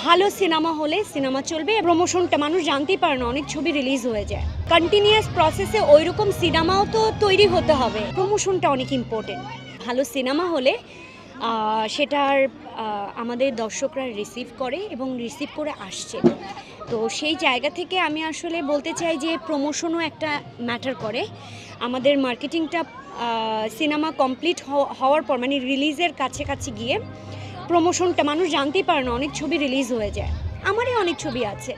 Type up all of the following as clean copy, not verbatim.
ভালো সিনেমা হলে সিনেমা চলবে, প্রমোশনটা মানুষ জানতেই পারে না, অনেক ছবি রিলিজ হয়ে যায়। কন্টিনিউয়াস প্রসেসে ওইরকম সিনেমাও তো তৈরি হতে হবে, প্রমোশনটা অনেক ইম্পর্টেন্ট। ভালো সিনেমা হলে সেটার আমাদের দর্শকরা রিসিভ করে এবং রিসিভ করে আসছে। তো সেই জায়গা থেকে আমি আসলে বলতে চাই যে প্রমোশনও একটা ম্যাটার করে। আমাদের মার্কেটিংটা সিনেমা কমপ্লিট হওয়ার পর মানে রিলিজের কাছাকাছি গিয়ে প্রমোশনটা মানুষ জানতেই পারে না, অনেক ছবি রিলিজ হয়ে যায়। আমারই অনেক ছবি আছে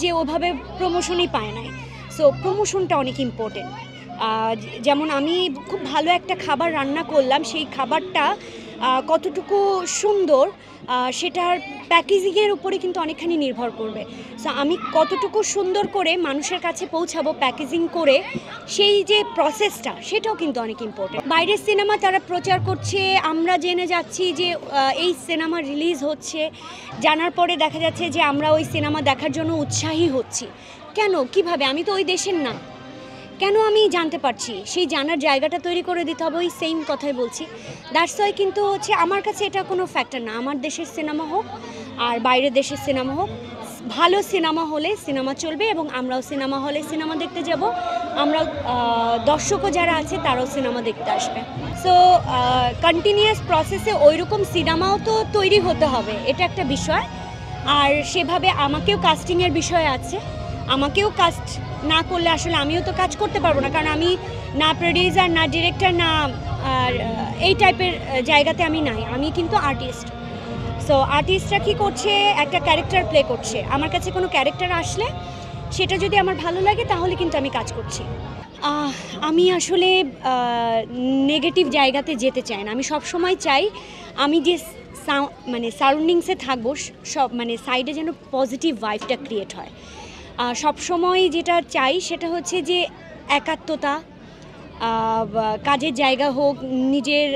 যে ওভাবে প্রমোশনই পায় নাই। সো প্রমোশনটা অনেক ইম্পর্টেন্ট। যেমন আমি খুব ভালো একটা খাবার রান্না করলাম, সেই খাবারটা কতটুকু সুন্দর সেটার প্যাকেজিংয়ের উপরে কিন্তু অনেকখানি নির্ভর করবে। সো আমি কতটুকু সুন্দর করে মানুষের কাছে পৌঁছাবো প্যাকেজিং করে, সেই যে প্রসেসটা সেটাও কিন্তু অনেক ইম্পর্টেন্ট। বাইরের সিনেমা তারা প্রচার করছে, আমরা জেনে যাচ্ছি যে এই সিনেমা রিলিজ হচ্ছে, জানার পরে দেখা যাচ্ছে যে আমরা ওই সিনেমা দেখার জন্য উৎসাহী হচ্ছি। কেন, কিভাবে? আমি তো ওই দেশের না, কেন আমি জানতে পারছি? সেই জানার জায়গাটা তৈরি করে দিতে হবে। ওই সেম কথাই বলছি। দ্যাটস ওয়াই কিন্তু হচ্ছে আমার কাছে এটা কোনো ফ্যাক্টর না। আমার দেশের সিনেমা হোক আর বাইরের দেশের সিনেমা হোক, ভালো সিনেমা হলে সিনেমা চলবে এবং আমরাও সিনেমা হলে সিনেমা দেখতে যাব। আমরা দর্শকও যারা আছে তারাও সিনেমা দেখতে আসবে। সো কন্টিনিউয়াস প্রসেসে ওইরকম সিনেমাও তো তৈরি হতে হবে, এটা একটা বিষয়। আর সেভাবে আমাকেও কাস্টিংয়ের বিষয় আছে। আমাকেও কাস্ট না করলে আসলে আমিও তো কাজ করতে পারবো না, কারণ আমি না প্রডিউসার, না ডিরেক্টর, না আর এই টাইপের জায়গাতে আমি নাই। আমি কিন্তু আর্টিস্ট। সো আর্টিস্টরা কী করছে, একটা ক্যারেক্টার প্লে করছে। আমার কাছে কোনো ক্যারেক্টার আসলে সেটা যদি আমার ভালো লাগে তাহলে কিন্তু আমি কাজ করছি। আমি আসলে নেগেটিভ জায়গাতে যেতে চাই না। আমি সবসময় চাই আমি যে মানে সারাউন্ডিংসে থাকবো সব মানে সাইডে যেন পজিটিভ ভাইবটা ক্রিয়েট হয়। সবসময় যেটা চাই সেটা হচ্ছে যে একাত্মতা, কাজের জায়গা হোক, নিজের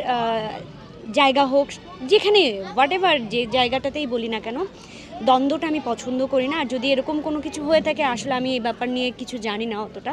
জায়গা হোক, যেখানে হোয়াটএভার যে জায়গাটাতেই বলি না কেন, দ্বন্দ্বটা আমি পছন্দ করি না। আর যদি এরকম কোনো কিছু হয়ে থাকে আসলে আমি এই ব্যাপার নিয়ে কিছু জানি না অতটা।